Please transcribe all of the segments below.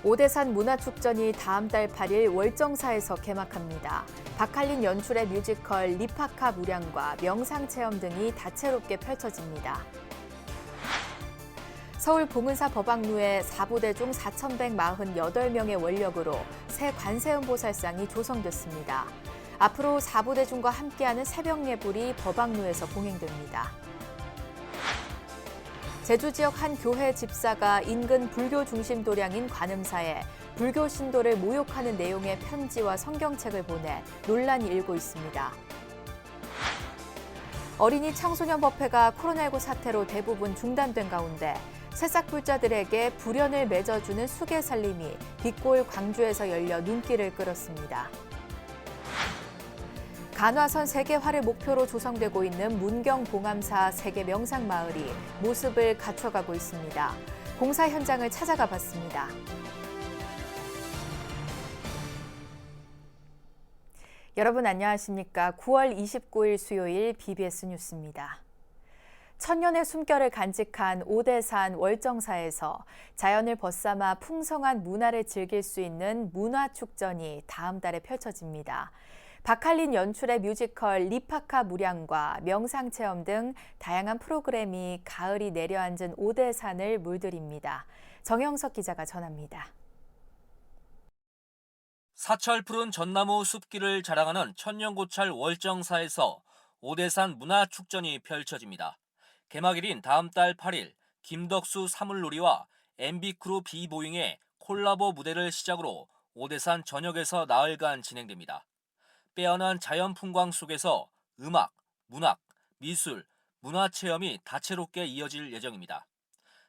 오대산 문화축전이 다음 달 8일 월정사에서 개막합니다. 박할린 연출의 뮤지컬 리파카 무량과 명상체험 등이 다채롭게 펼쳐집니다. 서울 봉은사 법왕루에 4부대 중 4,148명의 원력으로 새 관세음보살상이 조성됐습니다. 앞으로 4부대 중과 함께하는 새벽 예불이 법왕루에서 봉행됩니다. 제주 지역 한 교회 집사가 인근 불교 중심 도량인 관음사에 불교 신도를 모욕하는 내용의 편지와 성경책을 보내 논란이 일고 있습니다. 어린이 청소년법회가 코로나19 사태로 대부분 중단된 가운데 새싹 불자들에게 불연을 맺어주는 수계살림이 빛골 광주에서 열려 눈길을 끌었습니다. 간화선 세계화를 목표로 조성되고 있는 문경봉암사 세계 명상마을이 모습을 갖춰가고 있습니다. 공사 현장을 찾아가 봤습니다. 여러분 안녕하십니까? 9월 29일 수요일 BBS 뉴스입니다. 천년의 숨결을 간직한 오대산 월정사에서 자연을 벗삼아 풍성한 문화를 즐길 수 있는 문화축전이 다음 달에 펼쳐집니다. 박할린 연출의 뮤지컬 리파카 무량과 명상체험 등 다양한 프로그램이 가을이 내려앉은 오대산을 물들입니다. 정영석 기자가 전합니다. 사철 푸른 전나무 숲길을 자랑하는 천년고찰 월정사에서 오대산 문화축전이 펼쳐집니다. 개막일인 다음 달 8일 김덕수 사물놀이와 MB크루 비보잉의 콜라보 무대를 시작으로 오대산 전역에서 나흘간 진행됩니다. 빼어난 자연 풍광 속에서 음악, 문학, 미술, 문화체험이 다채롭게 이어질 예정입니다.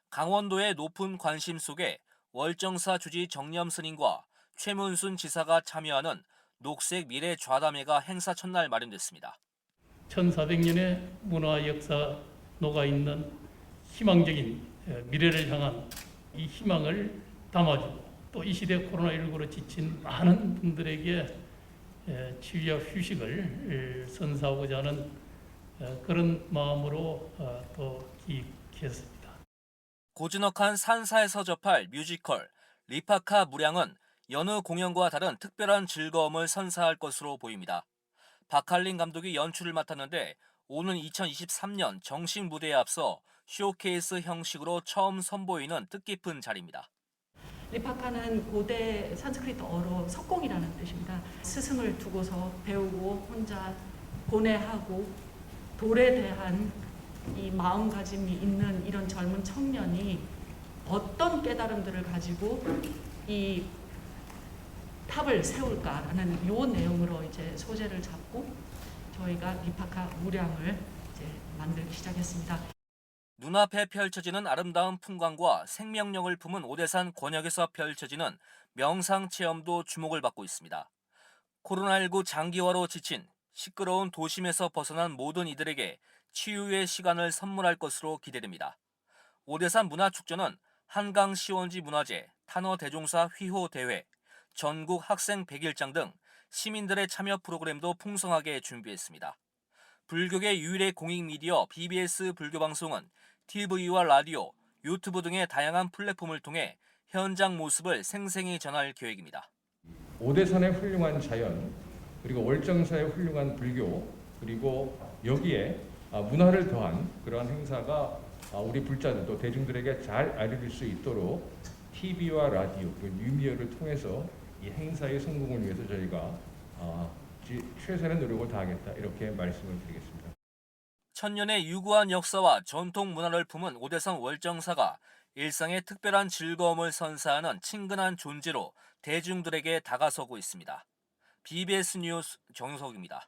강원도의 높은 관심 속에 월정사 주지 정념 스님과 최문순 지사가 참여하는 녹색 미래 좌담회가 행사 첫날 마련됐습니다. 1400년의 문화 역사 녹아있는 희망적인 미래를 향한 이 희망을 담아주고 또 이 시대 코로나19로 지친 많은 분들에게 치유와 휴식을 선사하고자 하는 그런 마음으로 또 기획했습니다. 고즈넉한 산사에서 접할 뮤지컬 리파카 무량은 여느 공연과 다른 특별한 즐거움을 선사할 것으로 보입니다. 박할린 감독이 연출을 맡았는데 오는 2023년 정식 무대에 앞서 쇼케이스 형식으로 처음 선보이는 뜻깊은 자리입니다. 리파카는 고대 산스크리트어로 석공이라는 뜻입니다. 스승을 두고서 배우고 혼자 고뇌하고 돌에 대한 이 마음가짐이 있는 이런 젊은 청년이 어떤 깨달음들을 가지고 이 탑을 세울까라는 이 내용으로 이제 소재를 잡고 저희가 리파카 무량을 이제 만들기 시작했습니다. 눈앞에 펼쳐지는 아름다운 풍광과 생명력을 품은 오대산 권역에서 펼쳐지는 명상체험도 주목을 받고 있습니다. 코로나19 장기화로 지친 시끄러운 도심에서 벗어난 모든 이들에게 치유의 시간을 선물할 것으로 기대됩니다. 오대산 문화축전은 한강 시원지 문화제, 탄어 대종사 휘호 대회, 전국 학생 100일장 등 시민들의 참여 프로그램도 풍성하게 준비했습니다. 불교계 유일의 공익미디어 BBS 불교방송은 TV와 라디오, 유튜브 등의 다양한 플랫폼을 통해 현장 모습을 생생히 전할 계획입니다. 오대산의 훌륭한 자연, 그리고 월정사의 훌륭한 불교, 그리고 여기에 문화를 더한 그러한 행사가 우리 불자들 또 대중들에게 잘 알려질 수 있도록 TV와 라디오, 그리고 뉴미디어를 통해서 이 행사의 성공을 위해서 저희가 최선의 노력을 다하겠다 이렇게 말씀을 드리겠습니다. 천년의 유구한 역사와 전통 문화를 품은 오대산 월정사가 일상의 특별한 즐거움을 선사하는 친근한 존재로 대중들에게 다가서고 있습니다. BBS 뉴스 정석입니다.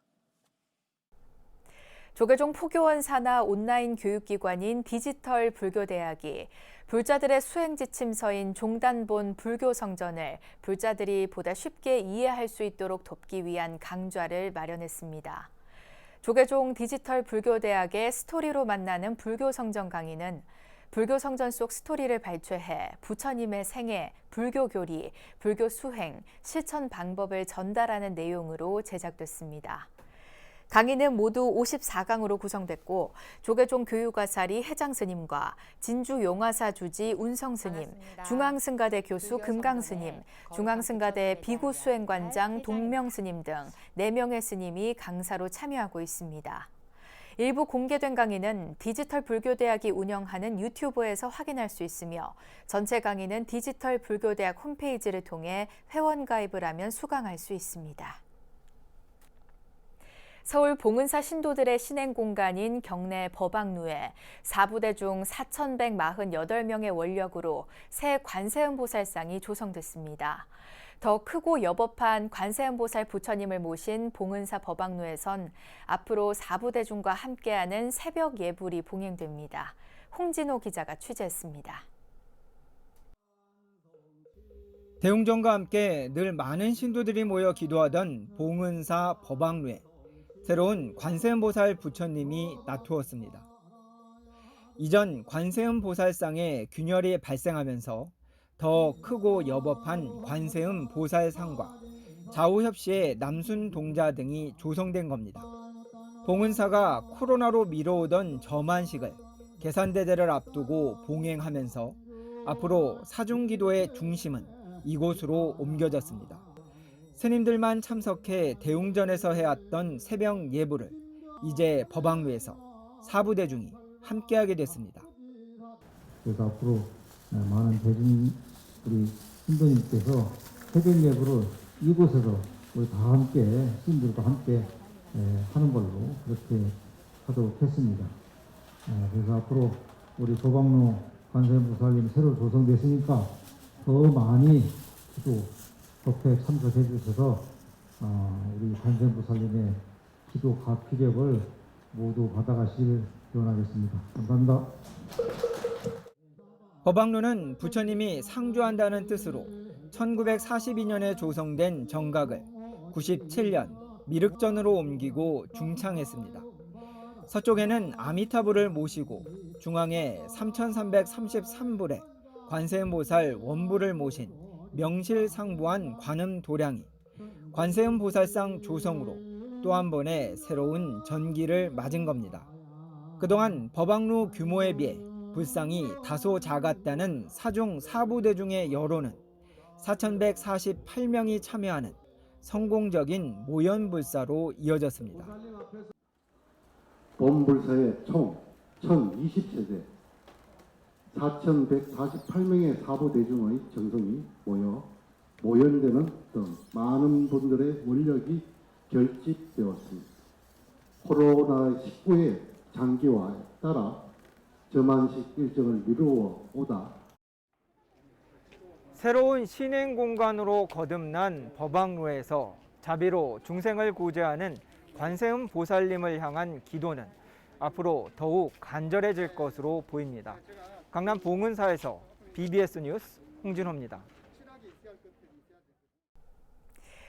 조계종 포교원 산하 온라인 교육기관인 디지털 불교대학이 불자들의 수행 지침서인 종단본 불교성전을 불자들이 보다 쉽게 이해할 수 있도록 돕기 위한 강좌를 마련했습니다. 조계종 디지털 불교대학의 스토리로 만나는 불교성전 강의는 불교성전 속 스토리를 발췌해 부처님의 생애, 불교교리, 불교 수행, 실천 방법을 전달하는 내용으로 제작됐습니다. 강의는 모두 54강으로 구성됐고 조계종 교육아사리 해장 스님과 진주 용화사 주지 운성 스님, 중앙승가대 교수 금강 스님, 중앙승가대 비구 수행관장 동명 스님 등 4명의 스님이 강사로 참여하고 있습니다. 일부 공개된 강의는 디지털 불교대학이 운영하는 유튜브에서 확인할 수 있으며 전체 강의는 디지털 불교대학 홈페이지를 통해 회원 가입을 하면 수강할 수 있습니다. 서울 봉은사 신도들의 신행 공간인 경내 법왕루에 4부대 중 4,148명의 원력으로 새 관세음보살상이 조성됐습니다. 더 크고 여법한 관세음보살 부처님을 모신 봉은사 법왕루에선 앞으로 4부대중과 함께하는 새벽 예불이 봉행됩니다. 홍진호 기자가 취재했습니다. 대웅전과 함께 늘 많은 신도들이 모여 기도하던 봉은사 법왕루에 새로운 관세음보살 부처님이 나투었습니다. 이전 관세음보살상에 균열이 발생하면서 더 크고 여법한 관세음보살상과 좌우협시의 남순동자 등이 조성된 겁니다. 봉은사가 코로나로 미뤄오던 저만식을 계산대제를 앞두고 봉행하면서 앞으로 사중기도의 중심은 이곳으로 옮겨졌습니다. 스님들만 참석해 대웅전에서 해왔던 새벽 예불을 이제 법왕루에서 4부대중이 함께하게 됐습니다. 그래서 앞으로 많은 대중 우리 신도님께서 새벽 예불을 이곳에서 우리 다 함께 신들과 함께 하는 걸로 그렇게 하도록 했습니다. 그래서 앞으로 우리 법왕루 관세음보살님이 새로 조성됐으니까 더 많이 기도 법회에 참석해 주셔서 우리 관세음보살님의 기도 가피력을 모두 받아가시길 기원하겠습니다. 감사합니다. 법왕루는 부처님이 상주한다는 뜻으로 1942년에 조성된 정각을 97년 미륵전으로 옮기고 중창했습니다. 서쪽에는 아미타불을 모시고 중앙에 3333불의 관세음보살 원부를 모신 명실상부한 관음도량이 관세음보살상 조성으로 또 한 번의 새로운 전기를 맞은 겁니다. 그동안 법왕루 규모에 비해 불상이 다소 작았다는 사중 4부대중의 여론은 4,148명이 참여하는 성공적인 모연불사로 이어졌습니다. 본불사의 총 1,020세대 4,148명의 사부대중의 정성이 모여 모연되는 등 많은 분들의 원력이 결집되었습니다. 코로나19의 장기화에 따라 저만식 일정을 미루어 오다 새로운 신행 공간으로 거듭난 법왕루에서 자비로 중생을 구제하는 관세음 보살님을 향한 기도는 앞으로 더욱 간절해질 것으로 보입니다. 강남 봉은사에서 BBS 뉴스 홍진호입니다.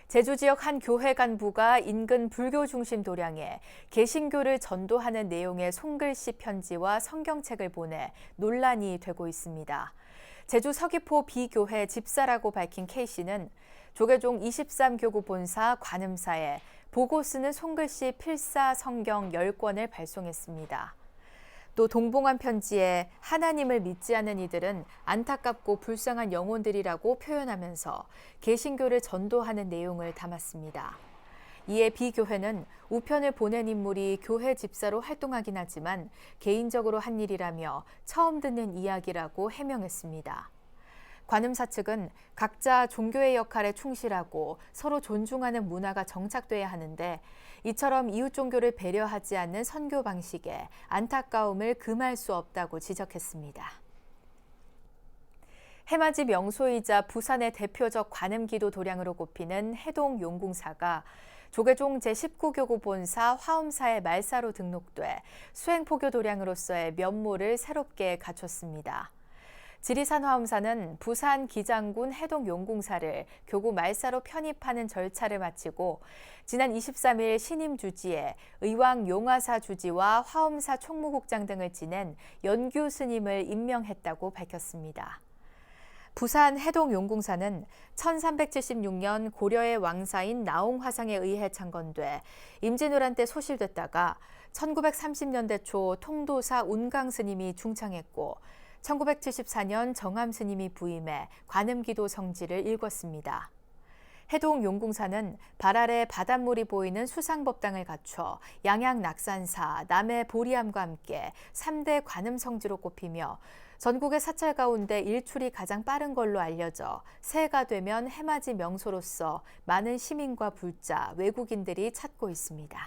제주 지역 한 교회 간부가 인근 불교 중심 도량에 개신교를 전도하는 내용의 손글씨 편지와 성경책을 보내 논란이 되고 있습니다. 제주 서귀포 B교회 집사라고 밝힌 K씨는 조계종 23교구 본사 관음사에 보고 쓰는 손글씨 필사 성경 10권을 발송했습니다. 또 동봉한 편지에 하나님을 믿지 않는 이들은 안타깝고 불쌍한 영혼들이라고 표현하면서 개신교를 전도하는 내용을 담았습니다. 이에 B교회는 우편을 보낸 인물이 교회 집사로 활동하긴 하지만 개인적으로 한 일이라며 처음 듣는 이야기라고 해명했습니다. 관음사 측은 각자 종교의 역할에 충실하고 서로 존중하는 문화가 정착돼야 하는데 이처럼 이웃 종교를 배려하지 않는 선교 방식에 안타까움을 금할 수 없다고 지적했습니다. 해맞이 명소이자 부산의 대표적 관음기도 도량으로 꼽히는 해동 용궁사가 조계종 제19교구 본사 화엄사의 말사로 등록돼 수행포교 도량으로서의 면모를 새롭게 갖췄습니다. 지리산 화엄사는 부산 기장군 해동 용궁사를 교구 말사로 편입하는 절차를 마치고 지난 23일 신임 주지에 의왕 용화사 주지와 화엄사 총무국장 등을 지낸 연규 스님을 임명했다고 밝혔습니다. 부산 해동용궁사는 1376년 고려의 왕사인 나홍화상에 의해 창건돼 임진왜란 때 소실됐다가 1930년대 초 통도사 운강 스님이 중창했고 1974년 정암 스님이 부임해 관음기도 성지를 일궜습니다. 해동용궁사는 발 아래 바닷물이 보이는 수상법당을 갖춰 양양낙산사, 남해 보리암과 함께 3대 관음성지로 꼽히며 전국의 사찰 가운데 일출이 가장 빠른 걸로 알려져 새해가 되면 해맞이 명소로서 많은 시민과 불자, 외국인들이 찾고 있습니다.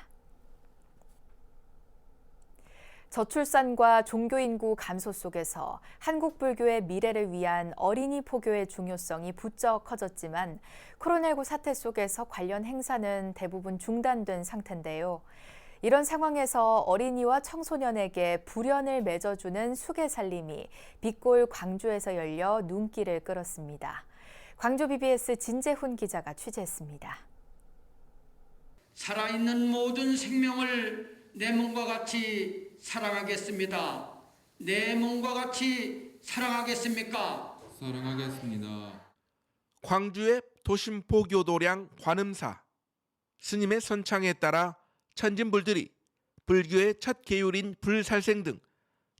저출산과 종교인구 감소 속에서 한국 불교의 미래를 위한 어린이 포교의 중요성이 부쩍 커졌지만 코로나19 사태 속에서 관련 행사는 대부분 중단된 상태인데요. 이런 상황에서 어린이와 청소년에게 불연을 맺어주는 수계살림이 빛골 광주에서 열려 눈길을 끌었습니다. 광주 BBS 진재훈 기자가 취재했습니다. 살아있는 모든 생명을 내 몸과 같이 사랑하겠습니다. 내 몸과 같이 사랑하겠습니까? 사랑하겠습니다. 광주의 도심 포교도량 관음사 스님의 선창에 따라 천진불들이 불교의 첫 계율인 불살생 등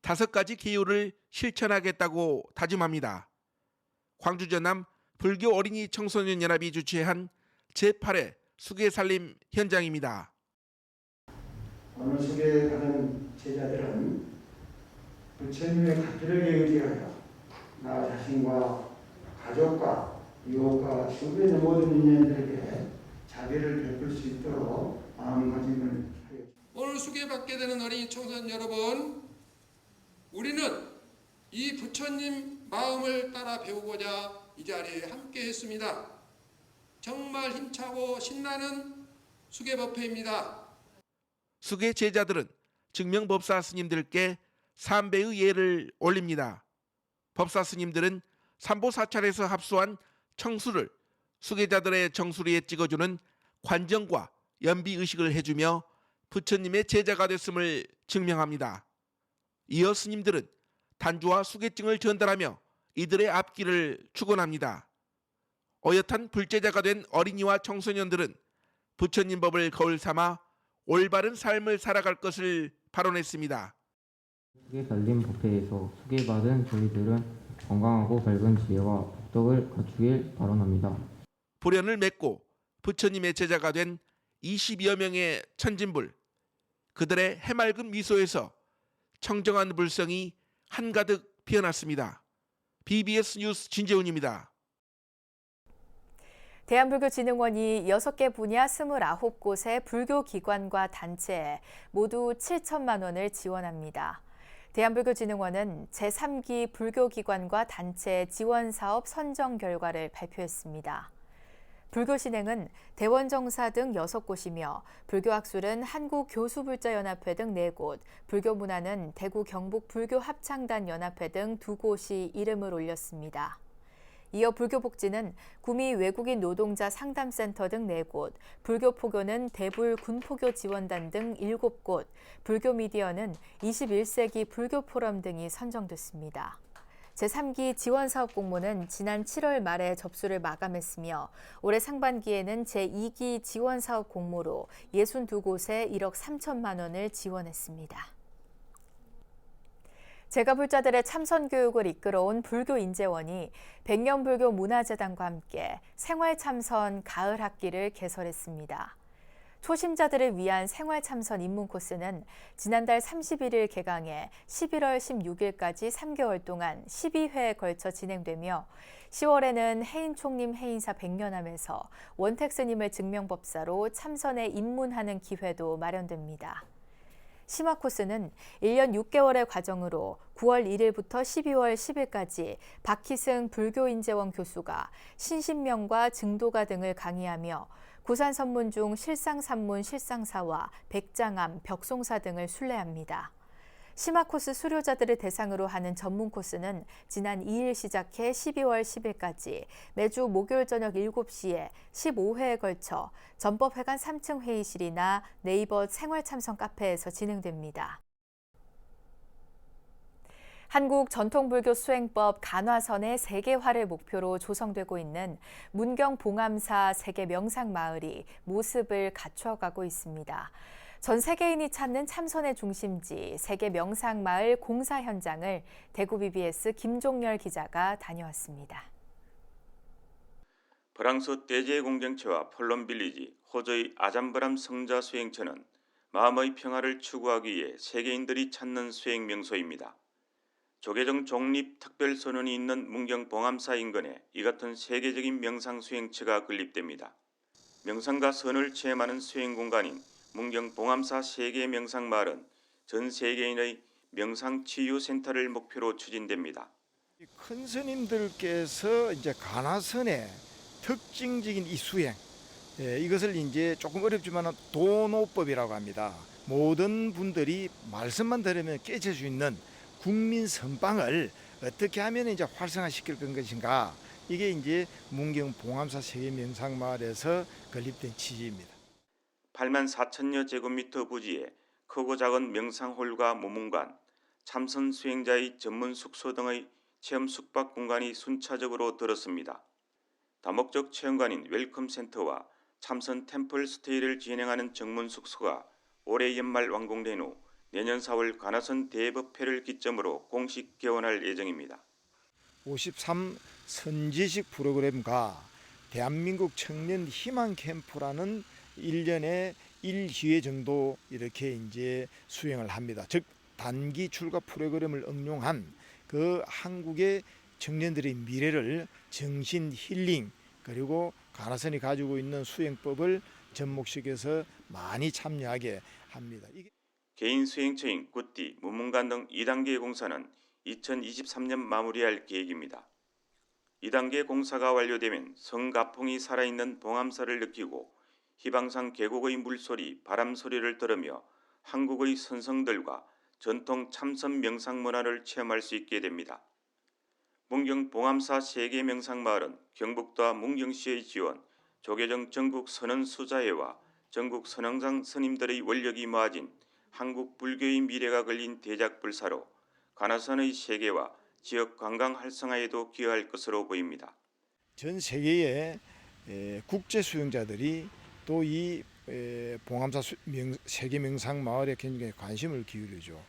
5가지 계율을 실천하겠다고 다짐합니다. 광주 전남 불교 어린이 청소년 연합이 주최한 제8회 수계살림 현장입니다. 오늘 소개하는 제자들은 부처님의 가피를 의지하여 나 자신과 가족과 이웃과 주변의 모든 인연들에게 자비를 베풀 수 있도록 마음가짐을 하여 오늘 수계받게 되는 어린이 청소년 여러분, 우리는 이 부처님 마음을 따라 배우고자 이 자리에 함께 했습니다. 정말 힘차고 신나는 수계법회입니다. 수계 제자들은 증명법사 스님들께 3배의 예를 올립니다. 법사 스님들은 삼보사찰에서 합수한 청수를 수계자들의 정수리에 찍어주는 관정과 연비의식을 해주며 부처님의 제자가 됐음을 증명합니다. 이어 스님들은 단주와 수계증을 전달하며 이들의 앞길을 축원합니다. 어엿한 불제자가 된 어린이와 청소년들은 부처님 법을 거울 삼아 올바른 삶을 살아갈 것을 발언했습니다. 수계살림 법회에서 수계받은 저희들은 건강하고 밝은 지혜와 복덕을 갖추길 발언합니다. 불연을 맺고 부처님의 제자가 된 20여 명의 천진불, 그들의 해맑은 미소에서 청정한 불성이 한가득 피어났습니다. BBS 뉴스 진재훈입니다. 대한불교진흥원이 6개 분야 29곳의 불교기관과 단체에 모두 7천만 원을 지원합니다. 대한불교진흥원은 제3기 불교기관과 단체 지원사업 선정 결과를 발표했습니다. 불교신행은 대원정사 등 6곳이며 불교학술은 한국교수불자연합회 등 4곳, 불교문화는 대구 경북 불교합창단 연합회 등 2곳이 이름을 올렸습니다. 이어 불교복지는 구미 외국인 노동자 상담센터 등 4곳, 불교포교는 대불 군포교 지원단 등 7곳, 불교미디어는 21세기 불교포럼 등이 선정됐습니다. 제3기 지원사업 공모는 지난 7월 말에 접수를 마감했으며 올해 상반기에는 제2기 지원사업 공모로 62곳에 1억 3천만 원을 지원했습니다. 제가불자들의 참선교육을 이끌어온 불교인재원이 백년불교문화재단과 함께 생활참선 가을학기를 개설했습니다. 초심자들을 위한 생활참선 입문 코스는 지난달 31일 개강해 11월 16일까지 3개월 동안 12회에 걸쳐 진행되며 10월에는 해인총림 해인사 백년함에서 원택스님을 증명법사로 참선에 입문하는 기회도 마련됩니다. 심화 코스는 1년 6개월의 과정으로 9월 1일부터 12월 10일까지 박희승 불교인재원 교수가 신신명과 증도가 등을 강의하며 구산선문 중 실상산문 실상사와 백장암, 벽송사 등을 순례합니다. 심화 코스 수료자들을 대상으로 하는 전문 코스는 지난 2일 시작해 12월 10일까지 매주 목요일 저녁 7시에 15회에 걸쳐 전법회관 3층 회의실이나 네이버 생활참선 카페에서 진행됩니다. 한국 전통불교 수행법 간화선의 세계화를 목표로 조성되고 있는 문경 봉암사 세계 명상마을이 모습을 갖춰가고 있습니다. 전 세계인이 찾는 참선의 중심지 세계 명상마을 공사 현장을 대구 BBS 김종열 기자가 다녀왔습니다. 프랑스 대제공정체와 폴론빌리지, 호주의 아잠브람 성자 수행처는 마음의 평화를 추구하기 위해 세계인들이 찾는 수행 명소입니다. 조계종 독립 특별선언이 있는 문경 봉암사 인근에 이 같은 세계적인 명상 수행처가 건립됩니다. 명상과 선을 체험하는 수행 공간인 문경 봉암사 세계 명상마을은 전 세계인의 명상 치유 센터를 목표로 추진됩니다. 큰 스님들께서 이제 간화선의 특징적인 이 수행, 이것을 이제 조금 어렵지만 도노법이라고 합니다. 모든 분들이 말씀만 들으면 깨질 수 있는 국민 선방을 어떻게 하면 이제 활성화시킬 것인가, 이게 이제 문경 봉암사 세계 명상마을에서 건립된 취지입니다. 8만 4천여 제곱미터 부지에 크고 작은 명상홀과 모문관, 참선 수행자의 전문 숙소 등의 체험 숙박 공간이 순차적으로 들었습니다. 다목적 체험관인 웰컴센터와 참선 템플 스테이를 진행하는 정문 숙소가 올해 연말 완공된 후 내년 4월 간화선 대법회를 기점으로 공식 개원할 예정입니다. 53 선지식 프로그램과 대한민국 청년 희망 캠프라는 1년에 1기회 정도 이렇게 이제 수행을 합니다. 즉 단기 출가 프로그램을 응용한 그 한국의 청년들의 미래를 정신 힐링 그리고 간화선이 가지고 있는 수행법을 접목시켜서 많이 참여하게 합니다. 개인 수행처인 굿띠, 무문관 등 2단계 공사는 2023년 마무리할 계획입니다. 2단계 공사가 완료되면 성가풍이 살아있는 봉암사를 느끼고 희방산 계곡의 물소리, 바람소리를 들으며 한국의 선성들과 전통 참선 명상 문화를 체험할 수 있게 됩니다. 문경 봉암사 세계 명상마을은 경북도와 문경시의 지원, 조계종 전국 선언수자회와 전국 선왕상 스님들의 원력이 모아진 한국 불교의 미래가 걸린 대작불사로 간화선의 세계와 지역 관광 활성화에도 기여할 것으로 보입니다. 전 세계의 국제 수영자들이 또 이 봉암사 세계 명상 마을에 굉장히 관심을 기울이죠.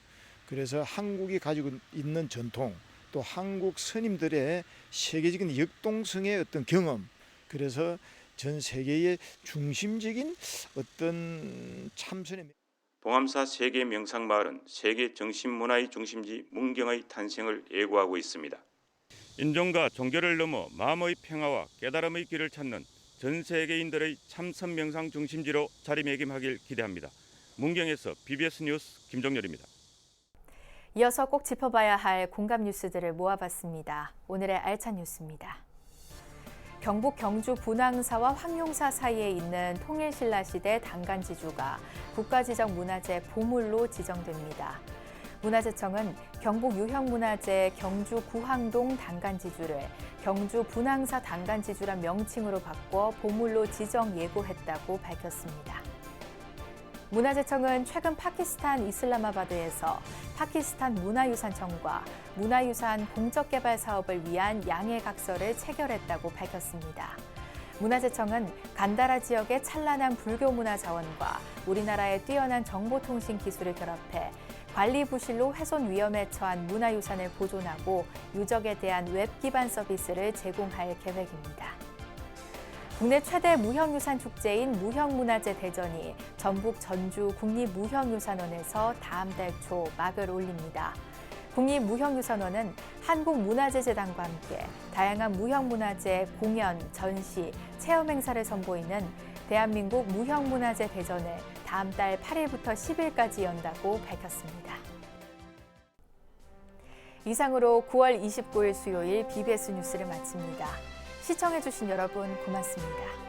그래서 한국이 가지고 있는 전통, 또 한국 스님들의 세계적인 역동성의 어떤 경험, 그래서 전 세계의 중심적인 어떤 참선의 봉암사 세계 명상 마을은 세계 정신 문화의 중심지 문경의 탄생을 예고하고 있습니다. 인종과 종교를 넘어 마음의 평화와 깨달음의 길을 찾는 전 세계인들의 참선 명상 중심지로 자리매김하길 기대합니다. 문경에서 BBS 뉴스 김종열입니다. 이어서 꼭 짚어봐야 할 공감 뉴스들을 모아봤습니다. 오늘의 알찬 뉴스입니다. 경북 경주 분황사와 황룡사 사이에 있는 통일신라시대 단간지주가 국가지정문화재 보물로 지정됩니다. 문화재청은 경북 유형문화재 경주 구항동 단간지주를 경주 분황사 단간지주란 명칭으로 바꿔 보물로 지정 예고했다고 밝혔습니다. 문화재청은 최근 파키스탄 이슬라마바드에서 파키스탄 문화유산청과 문화유산 공적개발 사업을 위한 양해각서를 체결했다고 밝혔습니다. 문화재청은 간다라 지역의 찬란한 불교 문화 자원과 우리나라의 뛰어난 정보통신 기술을 결합해 관리 부실로 훼손 위험에 처한 문화유산을 보존하고 유적에 대한 웹 기반 서비스를 제공할 계획입니다. 국내 최대 무형유산 축제인 무형문화재 대전이 전북 전주 국립무형유산원에서 다음 달 초 막을 올립니다. 국립무형유산원은 한국문화재재단과 함께 다양한 무형문화재 공연, 전시, 체험 행사를 선보이는 대한민국 무형문화재 대전을 다음 달 8일부터 10일까지 연다고 밝혔습니다. 이상으로 9월 29일 수요일 BBS 뉴스를 마칩니다. 시청해주신 여러분 고맙습니다.